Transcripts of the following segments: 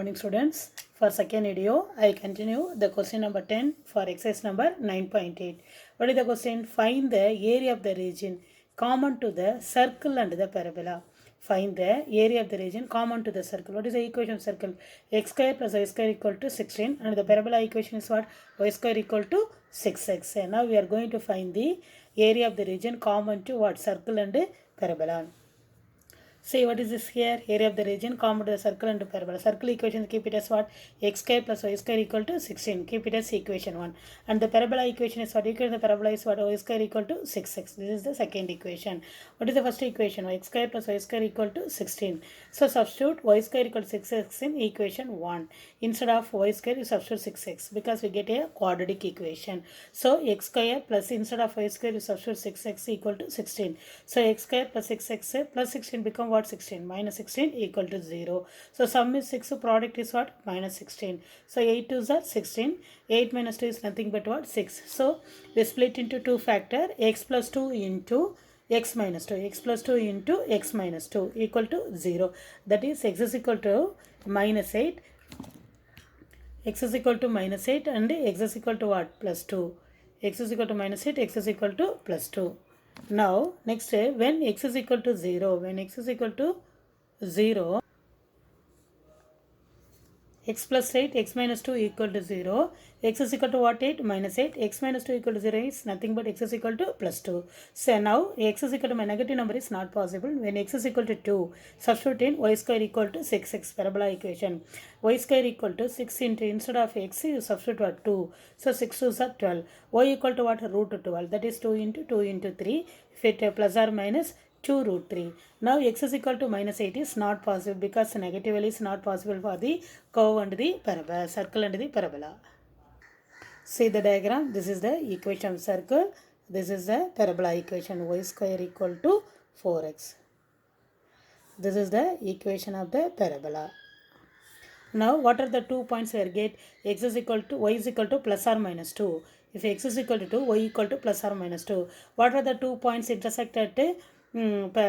morning students. For second video, I continue the question number 10 for exercise number 9.8. What is the question? Find the area of the region common to the circle and the parabola. Find the area of the region common to the circle. What is the equation of circle? X square plus y square equal to 16 and the parabola equation is what? Y square equal to 6x. And now we are going to find the area of the region common to what? Circle and parabola. See what is this here? Area of the region common to the circle and parabola. Circle equation keep it as what? X square plus y square equal to 16. Keep it as equation 1. And the parabola equation is what? Equation of the parabola is what? Y square equal to 6x. This is the second equation. What is the first equation? X square plus y square equal to 16. So substitute y square equal to 6x in equation 1. Instead of y square you substitute 6x because we get a quadratic equation. So x square plus instead of y square you substitute 6x equal to 16. So x square plus 6x plus 16 become what? 16 minus 16 equal to 0. So sum is 6, product is what? Minus 16. So 8 2s are 16. 8 minus 2 is nothing but what? 6. So we split into two factor, x plus 2 into x minus 2. X plus 2 into x minus 2 equal to 0. That is x is equal to minus 8. X is equal to minus 8 and x is equal to what? Plus 2. X is equal to minus 8, x is equal to plus 2. Now, next, when x is equal to 0, when x is equal to 0, x plus 8, x minus 2 equal to 0, x is equal to what? 8 minus 8, x minus 2 equal to 0 is nothing but x is equal to plus 2. So now, x is equal to my negative number is not possible. When x is equal to 2, substitute in y square equal to 6x parabola equation. Y square equal to 6 into instead of x, you substitute what? 2. So 6 2s are 12. Y equal to what? Root 12. That is 2 into 3. If it plus or minus 2 root 3. Now x is equal to minus 8 is not possible because negative value is not possible for the curve and the parabola, circle and the parabola. See the diagram. This is the equation of circle. This is the parabola equation. Y square equal to 4x. This is the equation of the parabola. Now what are the 2 points we get? X is equal to y is equal to plus or minus 2. If x is equal to 2, y equal to plus or minus 2. What are the 2 points intersect at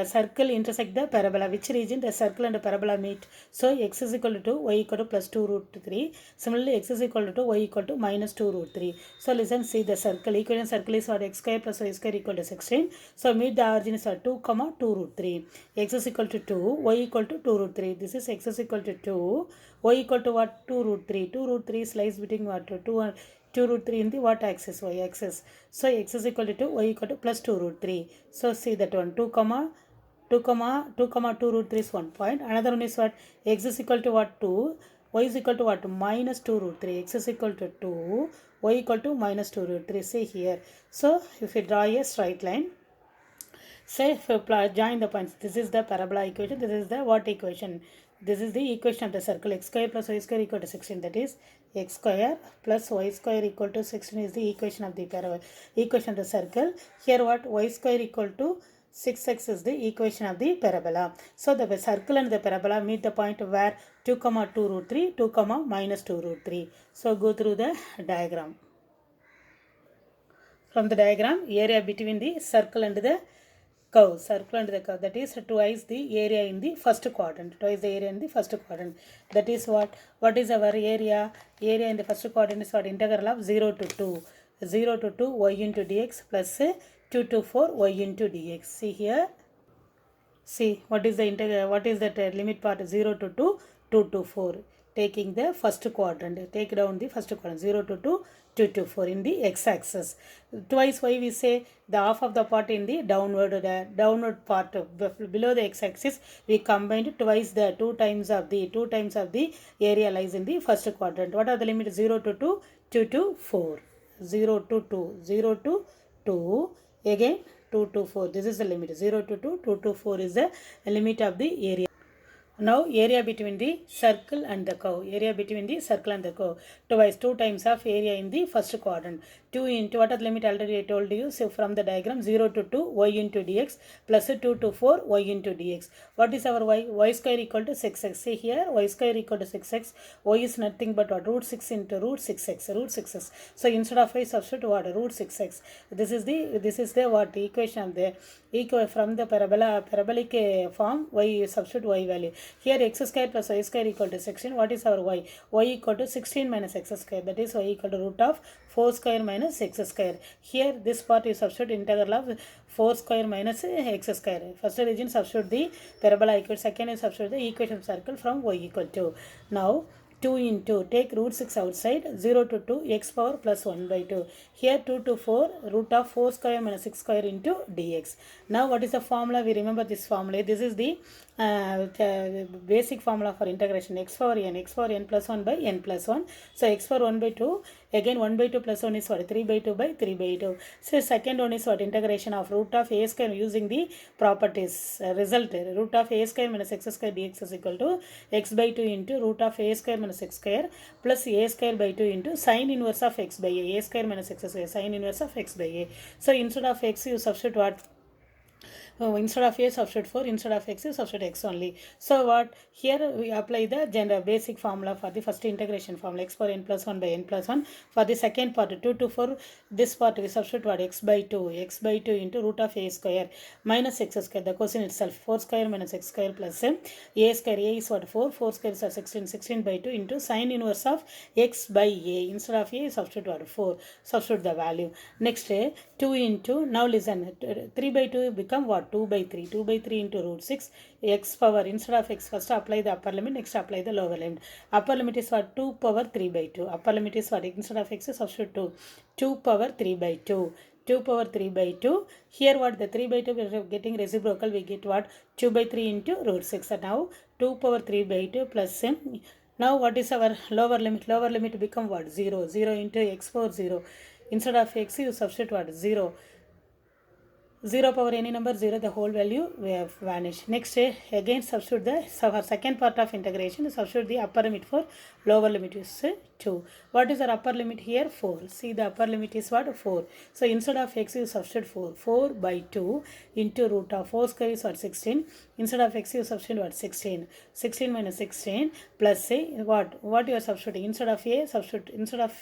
circle intersect the parabola? Which region the circle and the parabola meet? So x is equal to 2, y equal to plus 2 root 3. Similarly, x is equal to 2, y equal to minus 2 root 3. So listen, see the circle. Equation circle is what? X square plus y square equal to 16. So meet the origin is what? 2, 2 root 3. X is equal to 2, y equal to 2 root 3. This is x is equal to 2, y equal to what? 2 root 3. 2 root 3 lies between what? 2 and 2 root 3 in the what axis? Y axis. So x is equal to 2, y equal to plus 2 root 3. So see that one. 2 root 3 is 1 point. Another one is what? X is equal to what? 2. Y is equal to what? Minus 2 root 3. X is equal to 2. Y equal to minus 2 root 3. See here. So if you draw a straight line, say if you join the points, this is the parabola equation, this is the what equation? This is the equation of the circle. X square plus y square equal to 16. That is x square plus y square equal to 16 is the equation of the parabola, equation of the circle. Here what? Y square equal to 6x is the equation of the parabola. So the circle and the parabola meet the point where 2, 2 root 3, 2, minus 2 root 3. So go through the diagram. From the diagram, area between the circle and the curve, circle and the curve, that is twice the area in the first quadrant, twice the area in the first quadrant. That is what? What is our area? Area in the first quadrant is what? Integral of 0 to 2. 0 to 2 y into dx plus 2 to 4 y into dx. See here. See what is the integral? What is that limit part? 0 to 2, 2 to 4. Taking the first quadrant, take down the first quadrant, 0 to 2, 2 to 4 in the x-axis. Twice why we say the half of the part in the downward part below the x-axis. We combined twice the 2 times of the area lies in the first quadrant. What are the limits? 0 to 2, 2 to 4. 0 to 2, 0 to 2, again 2 to 4. This is the limit. 0 to 2, 2 to 4 is the limit of the area. Now area between the circle and the curve. Area between the circle and the curve. Twice 2 times of area in the first quadrant. 2 2 into, what are the limit already I told you, so from the diagram 0 to 2 y into dx plus 2 to 4 y into dx. What is our y? Y square equal to 6x. See here, y square equal to 6x, y is nothing but what? Root 6 into root 6x, root 6x. So instead of y substitute what? Root 6x. This is the what? Equation of the from the parabolic form, y substitute y value. Here x square plus y square equal to 16. What is our y? Y equal to 16 minus x square. That is y equal to root of 4 square minus x square. Here this part is substitute integral of 4 square minus x square. First region substitute the parabola equation. Second is substitute the equation circle from y equal to. Now 2 into, take root 6 outside, 0 to 2 x power plus 1 by 2. Here 2 to 4 root of 4 square minus 6 square into dx. Now what is the formula? We remember this formula. This is the basic formula for integration. X power n plus 1 by n plus 1. So x power 1 by 2, again 1 by 2 plus 1 is what? 3 by 2 by 3 by 2. So second one is what? Integration of root of a square using the properties. Result, root of a square minus x square dx is equal to x by 2 into root of a square minus x square plus a square by 2 into sine inverse of x by a square minus x square, sine inverse of x by a. So instead of x you substitute what? Instead of a substitute 4, instead of x you substitute x only. So what? Here we apply the general basic formula for the first integration formula, x power n plus 1 by n plus 1. For the second part 2 to 4, this part we substitute what? X by 2 into root of a square minus x square, the question itself, 4 square minus x square plus a square. A is what? 4 square is 16 by 2 into sine inverse of x by a. Instead of a substitute what? 4, substitute the value. Next 2 into, now listen, 3 by 2 become what? 2 by 3 into root 6 x power, instead of x first apply the upper limit, next apply the lower limit. Upper limit is what? 2 power 3 by 2. Upper limit is what? Instead of x substitute 2 power 3 by 2. 2 power 3 by 2. Here what? The 3 by 2 we are getting reciprocal, we get what? 2 by 3 into root 6. And now 2 power 3 by 2 plus now what is our lower limit? Lower limit become what? 0. 0 into x power 0. Instead of x you substitute what? 0. 0 power any number 0, the whole value we have vanished. Next again substitute the second part of integration, substitute the upper limit for lower limit is 2. What is our upper limit here? 4. See, the upper limit is what? 4. So instead of x you substitute 4. 4 by 2 into root of 4 square is what? 16. Instead of x you substitute what? 16. 16 minus 16 plus what you are substituting? Instead of a substitute, instead of,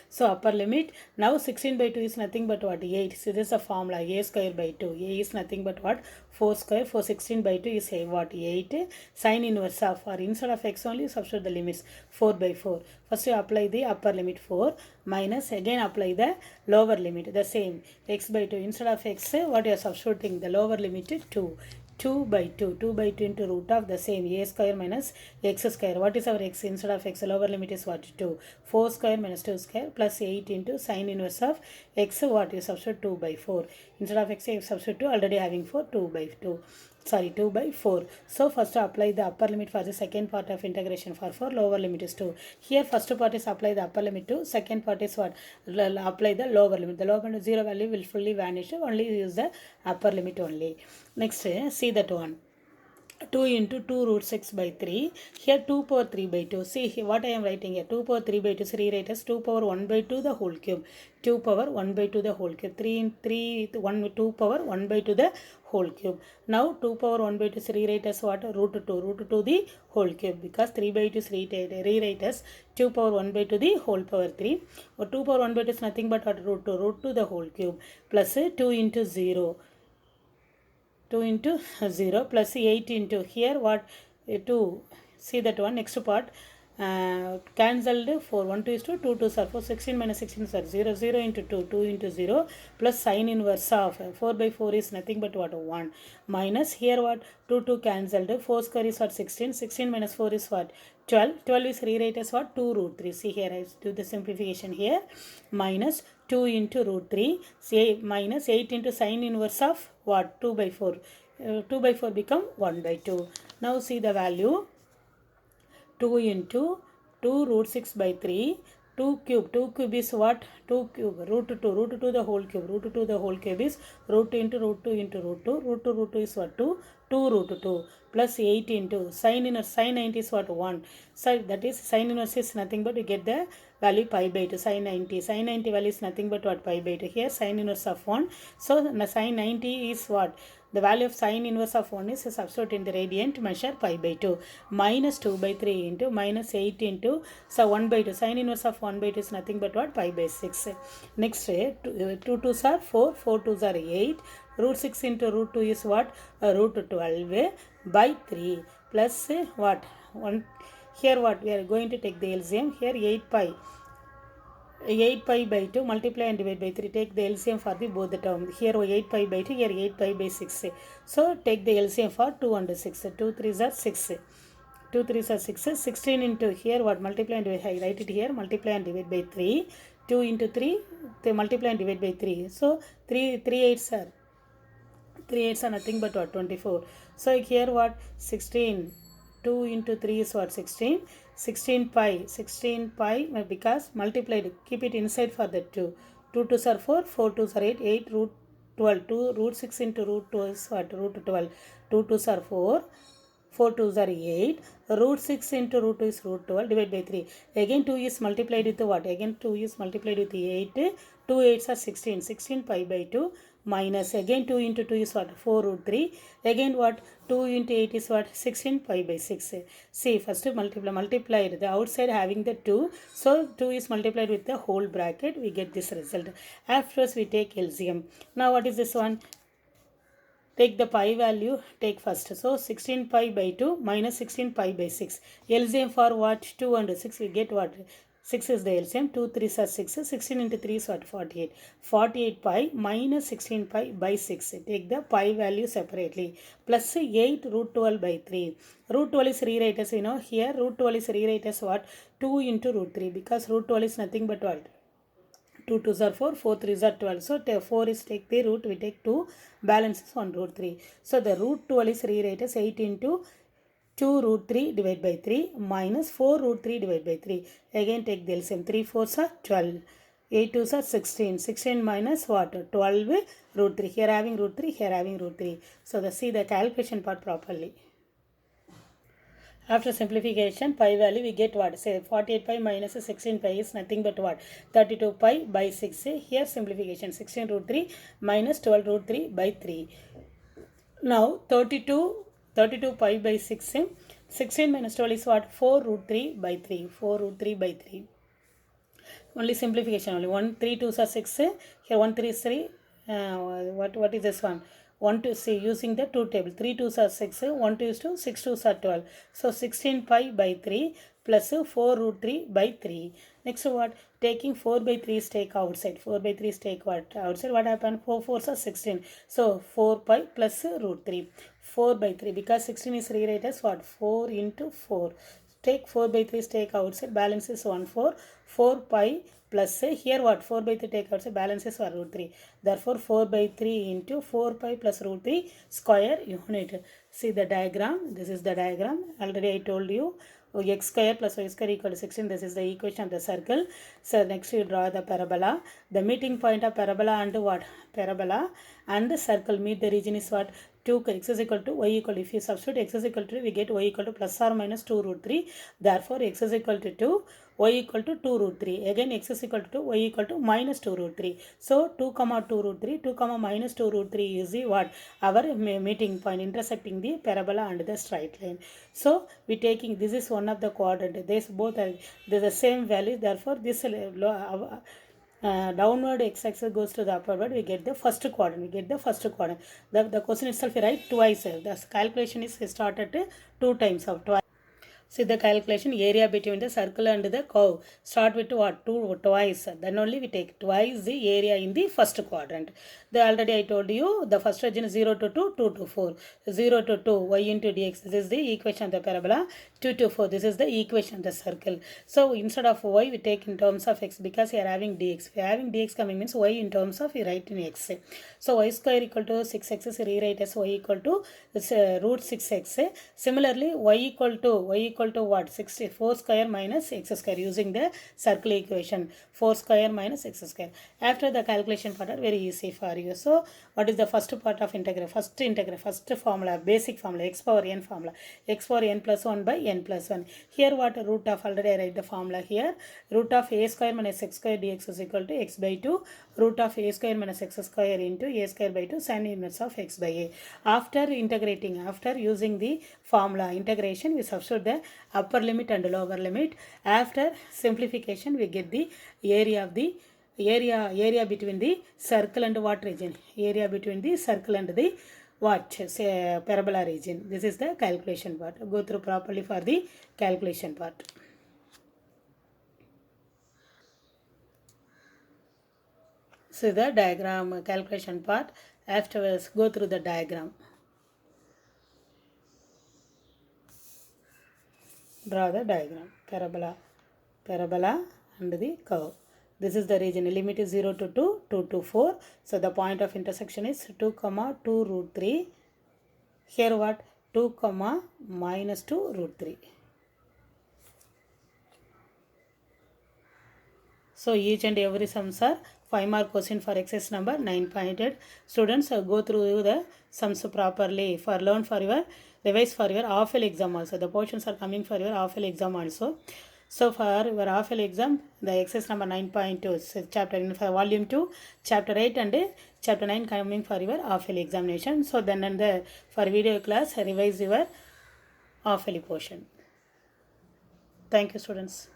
so upper limit, now 16 by 2 is nothing but what? 8. So this is a formula, a square by 2. A is nothing but what? 4 square. For 16 by 2 is what? 8. Sine inverse of, or instead of x only substitute the limits, 4 by 4. First you apply the upper limit 4 minus again apply the lower limit, the same, x by 2. Instead of x what you are substituting? The lower limit 2. 2 by 2. 2 by 2 into root of the same, a square minus x square. What is our x? Instead of x, lower limit is what? 2. 4 square minus 2 square plus 8 into sine inverse of x, what you substitute? 2 by 4. Instead of x you substitute 2, already having 4, 2 by 2. Sorry, 2 by 4. So first apply the upper limit for the second part of integration for 4, lower limit is 2. Here first part is apply the upper limit 2, second part is what? Apply the lower limit. The lower limit 0 value will fully vanish, only use the upper limit only. Next see that one. 2 into 2 root 6 by 3. Here 2 power 3 by 2. See here what I am writing here. 2 power 3 by 2. So rewrite as 2 power 1 by 2 the whole cube. 2 power 1 by 2 the whole cube. 3 in 3, 1, 2 power 1 by 2 the whole cube. Now 2 power 1 by 2 is rewrite as what? Root 2. Root 2 the whole cube. Because 3 by 2 is rewrite as 2 power 1 by 2 the whole power 3. Or 2 power 1 by 2 is nothing but what? Root 2. Root 2 the whole cube. Plus 2 into 0. 2 into 0 plus 8 into here what? 2. See that one. Next part cancelled 4. 1 2 is 2. 2 2 are 4. 16 minus 16 is 0. 0 into 2. 2 into 0 plus sine inverse of 4 by 4 is nothing but what? 1 minus here what? 2 2 cancelled. 4 square is what? 16. 16 minus 4 is what? 12. 12 is rewrite as what? 2 root 3. See here I do the simplification here. Minus 2 into root 3. Say minus 8 into sine inverse of what? 2 by 4. 2 by 4 become 1 by 2. Now see the value. 2 into 2 root 6 by 3 2 cube. 2 cube is what? 2 cube. Root 2. Root 2 the whole cube. Root 2 the whole cube is root 2 into root 2 into root 2. Root 2 root 2 is what? 2. 2 root 2 plus 8 into sin inverse. Sin 90 is what? 1. So that is sin inverse is nothing but you get the value pi by 2. Sin 90. Sin 90 value is nothing but what? Pi by 2. Here sin inverse of 1. So sin 90 is what? The value of sin inverse of 1 is substitute in the radiant, measure pi by 2. Minus 2 by 3 into minus 8 into, so 1 by 2. Sin inverse of 1 by 2 is nothing but what? Pi by 6. Next, 2 2s are 4, 4 2s are 8. Root 6 into root 2 is what? Root 12 by 3 plus what? 1. Here what? We are going to take the LCM. Here 8 pi. 8 pi by 2 multiply and divide by 3. Take the LCM for the both the term. Here 8 pi by 2, here 8 pi by 6. So take the LCM for 2 and 6. 2 3s are 6. 2 3s are 6. 16 into here what? Multiply and divide. I write it here. Multiply and divide by 3. 2 into 3. They multiply and divide by 3. So 3 8s are. 3 8s are nothing but what? 24. So here what? 16. 2 into 3 is what? 16. 16 pi because multiplied, keep it inside for the 2. 2 2s are 4, 4 2s are 8, 8 root 12, 2 root 6 into root 2 is what? Root 12. 2 2s are 4, 4 2s are 8, root 6 into root 2 is root 12, divide by 3. Again 2 is multiplied with what? Again 2 is multiplied with 8, 2 8s are 16, 16 pi by 2 minus again 2 into 2 is what? 4 root 3. Again what? 2 into 8 is what? 16 pi by 6. See, first multiplied the outside having the 2. So 2 is multiplied with the whole bracket. We get this result. Afterwards we take LCM. Now what is this one? Take the pi value, take first. So 16 pi by 2 minus 16 pi by 6. LCM for what? 2 and 6. We get what? 6 is the LCM. 2 3s are 6. 16 into 3 is what? 48. 48 pi minus 16 pi by 6. Take the pi value separately. Plus 8 root 12 by 3. Root 12 is rewrite as, here root 12 is rewrite as what? 2 into root 3. Because root 12 is nothing but what? 2 2s are 4, 4 3s are 12. So 4 is take the root, we take 2, balance is 1 root 3. So the root 12 is rewrite as 8 into 2 root 3 divided by 3 minus 4 root 3 divided by 3. Again take the LCM. 3 4s are 12. 8 2s are 16. 16 minus what? 12 root 3. Here having root 3, here having root 3. So see the calculation part properly. After simplification, pi value we get what? Say 48 pi minus 16 pi is nothing but what? 32 pi by 6. Here simplification 16 root 3 minus 12 root 3 by 3. Now 32 pi by 6. 16 minus 12 is what? 4 root 3 by 3. 4 root 3 by 3. Only simplification only. 1 3 2s are 6. Here 1 3 is 3. What is this one? 1 to see using the 2 table. 3 2s are 6, 1 2 is 2, 6 2s are 12. So 16 pi by 3 plus 4 root 3 by 3. Next what? Taking 4 by 3 is take outside. 4 by 3 is take what? Outside. What happened? 4 4s are 16. So 4 pi plus root 3. 4 by 3 because 16 is rewrite as what? 4 into 4. Take 4 by 3 is take outside. Balance is 1 4. 4 pi plus here what? 4 by 3 take outside. Balance is root 3. Therefore 4 by 3 into 4 pi plus root 3 square unit. See the diagram. This is the diagram. Already I told you. X square plus y square equal to 16. This is the equation of the circle. So next you draw the parabola. The meeting point of parabola and what? Parabola and the circle meet the region is what? 2 x is equal to y equal to, if you substitute x is equal to, we get y equal to plus or minus 2 root 3. Therefore x is equal to 2, y equal to 2 root 3. Again x is equal to 2, y equal to minus 2 root 3. So 2 comma 2 root 3, 2 comma minus 2 root 3 is the what? Our meeting point intersecting the parabola and the straight line. So we taking, this is one of the quadrant. This both are the same value. Therefore this downward x-axis goes to the upward, we get the first quadrant. The question itself you write twice. The calculation is started 2 times of twice. See the calculation, area between the circle and the curve. Start with what? Twice. Then only we take twice the area in the first quadrant. Already I told you the first region is 0 to 2, 2 to 4. 0 to 2, y into dx. This is the equation of the parabola. 2 to 4, this is the equation of the circle. So instead of y, we take in terms of x because we are having dx. If we are having dx coming means y in terms of, we write in x. So y square equal to 6x is rewrite as y equal to root 6x. Similarly, y equal to equal to what? 64 square minus x square, using the circle equation 4 square minus x square. After the calculation part are very easy for you. So what is the first part of integral? First formula, basic formula, x power n formula, x power n plus 1 by n plus 1. Here what root of, already I write the formula here, root of a square minus x square dx is equal to x by 2 root of a square minus x square into a square by 2 sin inverse of x by a. After integrating, after using the formula integration, we substitute the upper limit and lower limit. After simplification, we get the area of the area between the circle and what region? Area between the circle and the what? Say parabola region. This is the calculation part. Go through properly for the calculation part. So the diagram calculation part. Afterwards, go through the diagram. Draw the diagram. Parabola and the curve. This is the region. The limit is 0 to 2, 2 to 4. So the point of intersection is 2, 2 root 3. Here what? 2, minus 2 root 3. So each and every sums are 5 mark question for exercise number 9.8. Students, go through the sums properly for learn for your revise for your half-yearly exam also. The portions are coming for your half-yearly exam also. So for your half-yearly exam, the exercise number 9.2 chapter in for volume 2, chapter 8 and chapter 9 coming for your half-yearly examination. So then and the for video class, revise your half-yearly portion. Thank you, students.